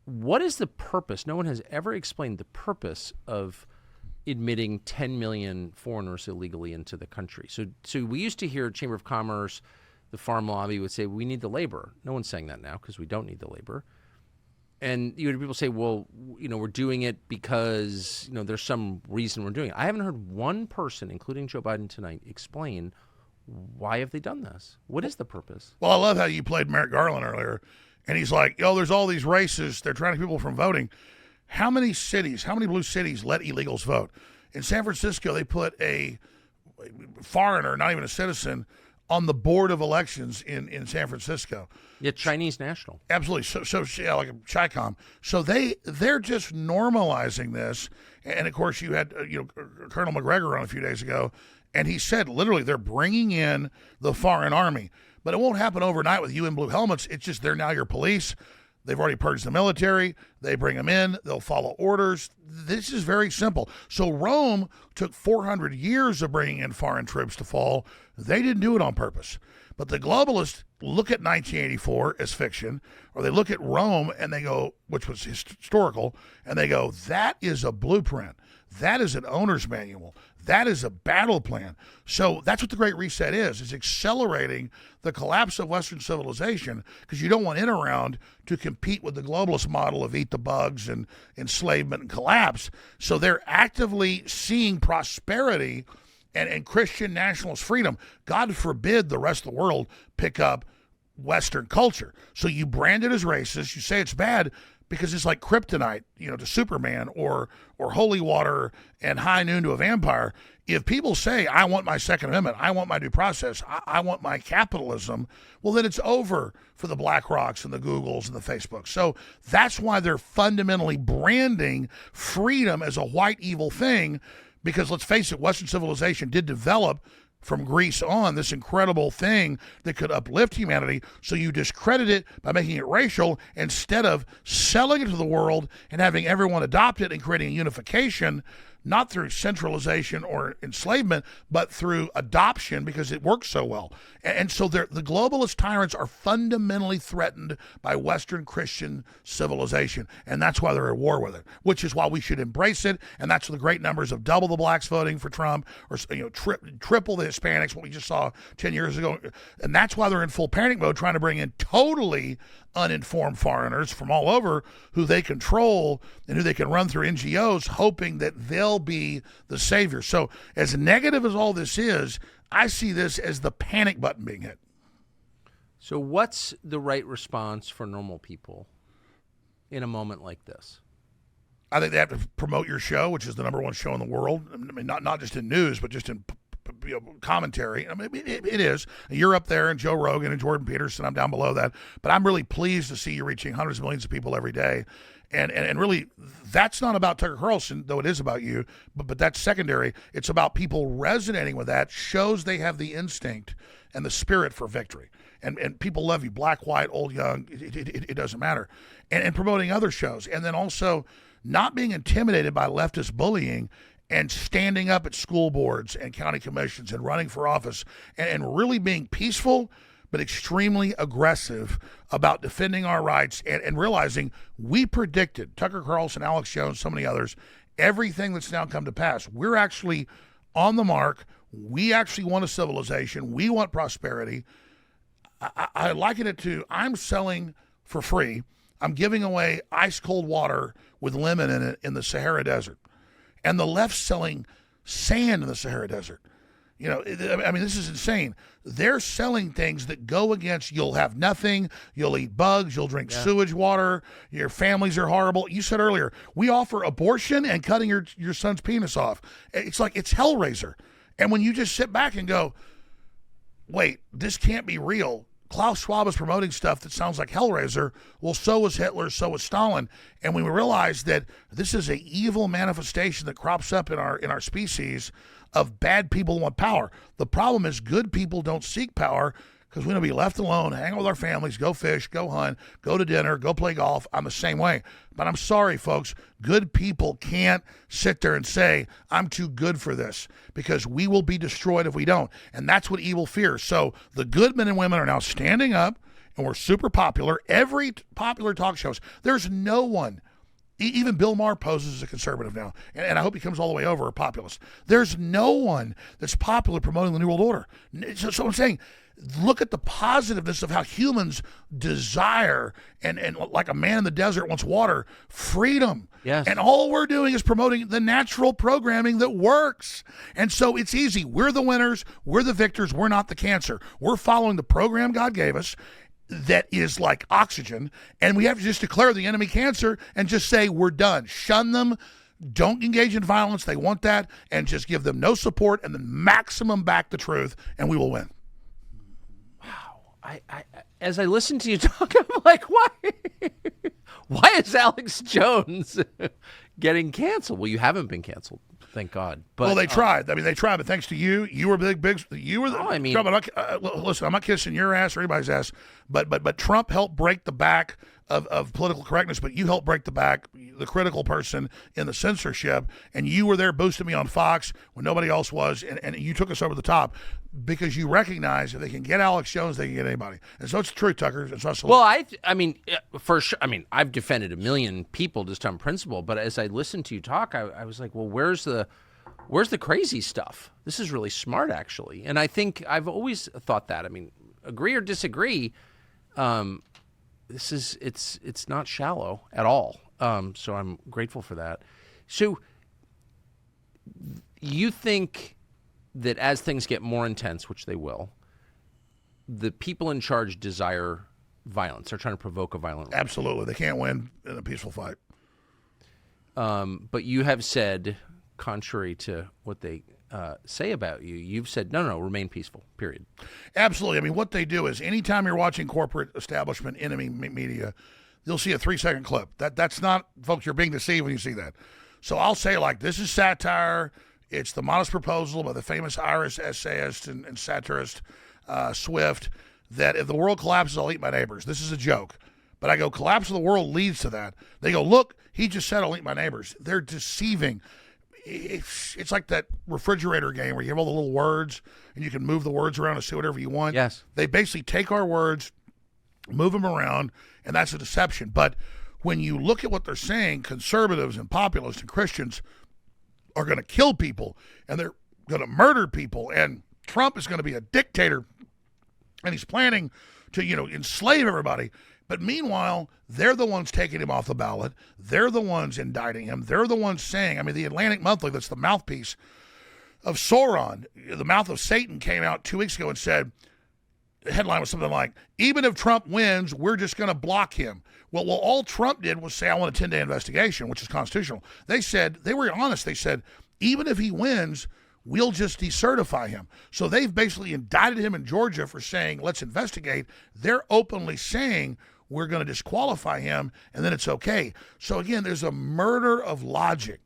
what is the purpose? No one has ever explained the purpose of admitting 10 million foreigners illegally into the country. So we used to hear Chamber of Commerce, the farm lobby would say, we need the labor. No one's saying that now because we don't need the labor. And you hear people say, well, we're doing it because, there's some reason we're doing it. I haven't heard one person, including Joe Biden tonight, explain why have they done this? What is the purpose? Well, I love how you played Merrick Garland earlier. And he's like, there's all these races. They're trying to keep people from voting. How many blue cities let illegals vote? In San Francisco, they put a foreigner, not even a citizen, on the board of elections in San Francisco. Yeah, Chinese national. Absolutely. So yeah, like a Chi-Com. So they're just normalizing this. And of course, you had Colonel McGregor on a few days ago, and he said literally they're bringing in the foreign army. But it won't happen overnight with UN blue helmets. It's just they're now your police. They've already purged the military. They bring them in. They'll follow orders. This is very simple. So Rome took 400 years of bringing in foreign troops to fall. They didn't do it on purpose. But the globalists look at 1984 as fiction, or they look at Rome and they go, which was historical, and they go, that is a blueprint. That is an owner's manual. That is a battle plan. So that's what the Great Reset is accelerating the collapse of Western civilization, because you don't want in around to compete with the globalist model of eat the bugs and enslavement and collapse. So they're actively seeing prosperity and Christian nationalist freedom. God forbid the rest of the world pick up Western culture. So you brand it as racist. You say it's bad because it's like kryptonite, to Superman, or holy water and high noon to a vampire. If people say, I want my Second Amendment, I want my due process, I want my capitalism, well, then it's over for the BlackRocks and the Googles and the Facebooks. So that's why they're fundamentally branding freedom as a white evil thing, because let's face it, Western civilization did develop from Greece on this incredible thing that could uplift humanity. So you discredit it by making it racial instead of selling it to the world and having everyone adopt it and creating a unification, not through centralization or enslavement, but through adoption, because it works so well. And so the globalist tyrants are fundamentally threatened by Western Christian civilization. And that's why they're at war with it, which is why we should embrace it. And that's the great numbers of double the blacks voting for Trump, or triple the Hispanics, what we just saw 10 years ago. And that's why they're in full panic mode, trying to bring in totally uninformed foreigners from all over who they control and who they can run through NGOs, hoping that they'll be the savior. So as negative as all this is, I see this as the panic button being hit. So what's the right response for normal people in a moment like this? I think they have to promote your show, which is the number one show in the world. I mean, not just in news, but just in commentary. I mean, it is. You're up there, and Joe Rogan and Jordan Peterson. I'm down below that. But I'm really pleased to see you reaching hundreds of millions of people every day. And really, that's not about Tucker Carlson, though it is about you, but that's secondary. It's about people resonating with that, shows they have the instinct and the spirit for victory. And people love you, black, white, old, young, it doesn't matter. And promoting other shows. And then also not being intimidated by leftist bullying and standing up at school boards and county commissions and running for office and really being peaceful but extremely aggressive about defending our rights and realizing we predicted, Tucker Carlson, Alex Jones, so many others, everything that's now come to pass. We're actually on the mark. We actually want a civilization. We want prosperity. I liken it to, I'm selling for free. I'm giving away ice cold water with lemon in it in the Sahara Desert. And the left's selling sand in the Sahara Desert. I mean, this is insane. They're selling things that go against, you'll have nothing, you'll eat bugs, you'll drink sewage water, your families are horrible. You said earlier, we offer abortion and cutting your son's penis off. It's like, it's Hellraiser. And when you just sit back and go, wait, this can't be real. Klaus Schwab is promoting stuff that sounds like Hellraiser. Well, so was Hitler, so was Stalin. And we realize that this is an evil manifestation that crops up in our species of bad people who want power. The problem is good people don't seek power because we want to be left alone, hang out with our families, go fish, go hunt, go to dinner, go play golf. I'm the same way. But I'm sorry, folks, good people can't sit there and say, I'm too good for this, because we will be destroyed if we don't. And that's what evil fears. So the good men and women are now standing up and we're super popular. Every popular talk shows, there's no one. Even Bill Maher poses as a conservative now, and I hope he comes all the way over a populist. There's no one that's popular promoting the New World Order. So I'm saying, look at the positiveness of how humans desire, and like a man in the desert wants water, freedom. Yes. And all we're doing is promoting the natural programming that works. And so it's easy. We're the winners. We're the victors. We're not the cancer. We're following the program God gave us that is like oxygen, and we have to just declare the enemy cancer and just say we're done. Shun them. Don't engage in violence. They want that, and just give them no support and then maximum back the truth, and we will win. Wow. I as I listen to you talk, I'm like, why is Alex Jones getting canceled? Well, you haven't been canceled. Thank God. But, well, they tried. I mean, they tried, but thanks to you, you were big. You were the. I mean, listen, I'm not kissing your ass or anybody's ass, but Trump helped break the back of political correctness, but you helped break the back, the critical person in the censorship, and you were there boosting me on Fox when nobody else was, and you took us over the top because you recognize if they can get Alex Jones, they can get anybody. And so it's the truth, Tucker. It's us. Well, I mean, for sure. I mean, I've defended a million people just on principle, but as I listened to you talk, I was like, well, where's the crazy stuff? This is really smart, actually. And I think I've always thought that. I mean, agree or disagree, it's not shallow at all. So I'm grateful for that. So you think that as things get more intense, which they will, the people in charge desire violence. They're trying to provoke a violent revolution. Absolutely. They can't win in a peaceful fight. But you have said, contrary to what they say about you, you've said, no, remain peaceful, period. Absolutely. I mean, what they do is anytime you're watching corporate establishment, enemy media, you'll see a 3-second clip. That's not, folks, you're being deceived when you see that. So I'll say, like, this is satire. It's the modest proposal by the famous Irish essayist and satirist Swift that if the world collapses, I'll eat my neighbors. This is a joke. But I go, collapse of the world leads to that. They go, look, he just said I'll eat my neighbors. They're deceiving. It's like that refrigerator game where you have all the little words and you can move the words around and say whatever you want. Yes. They basically take our words, move them around, and that's a deception. But when you look at what they're saying, conservatives and populists and Christians are going to kill people and they're going to murder people, and Trump is going to be a dictator and he's planning to, enslave everybody. But meanwhile, they're the ones taking him off the ballot. They're the ones indicting him. They're the ones saying, I mean, the Atlantic Monthly, that's the mouthpiece of Sauron, the mouth of Satan, came out 2 weeks ago and said, the headline was something like, even if Trump wins, we're just going to block him. Well, all Trump did was say, I want a 10-day investigation, which is constitutional. They were honest. They said, even if he wins, we'll just decertify him. So they've basically indicted him in Georgia for saying, let's investigate. They're openly saying, we're going to disqualify him, and then it's okay. So again, there's a murder of logic,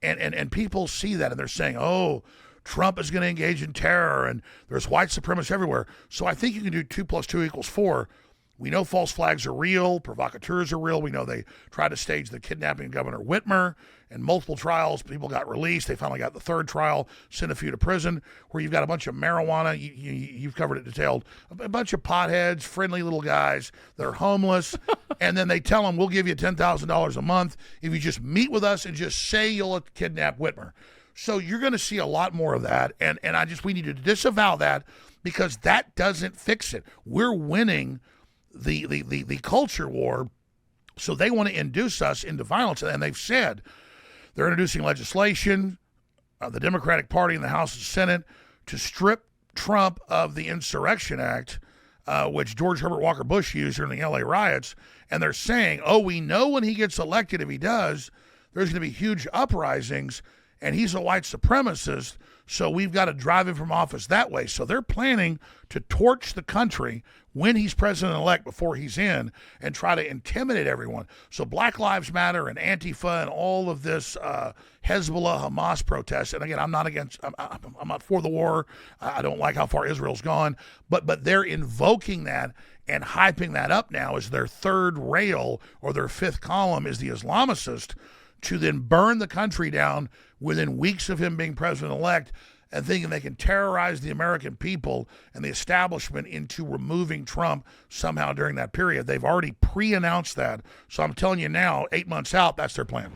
and people see that, and they're saying, oh, Trump is going to engage in terror, and there's white supremacists everywhere. So I think you can do 2 + 2 = 4. We know false flags are real, provocateurs are real. We know they tried to stage the kidnapping of Governor Whitmer, and multiple trials. People got released. They finally got the third trial, sent a few to prison, where you've got a bunch of marijuana. You've covered it detailed. A bunch of potheads, friendly little guys that are homeless, and then they tell them, we'll give you $10,000 a month if you just meet with us and just say you'll kidnap Whitmer. So you're going to see a lot more of that, and we need to disavow that because that doesn't fix it. We're winning the culture war, so they want to induce us into violence, and they've said they're introducing legislation, the Democratic Party in the House and Senate, to strip Trump of the Insurrection Act, which George Herbert Walker Bush used during the LA riots, and they're saying, we know when he gets elected, if he does, there's going to be huge uprisings, and he's a white supremacist, so we've got to drive him from office that way. So they're planning to torch the country when he's president-elect before he's in and try to intimidate everyone. So Black Lives Matter and Antifa and all of this Hezbollah, Hamas protests, and again, I'm not for the war. I don't like how far Israel's gone, but they're invoking that and hyping that up now as their third rail or their fifth column is the Islamicist, to then burn the country down within weeks of him being president-elect. and thinking they can terrorize the American people and the establishment into removing Trump somehow during that period. They've already pre-announced that. So I'm telling you now, 8 months out, that's their plan.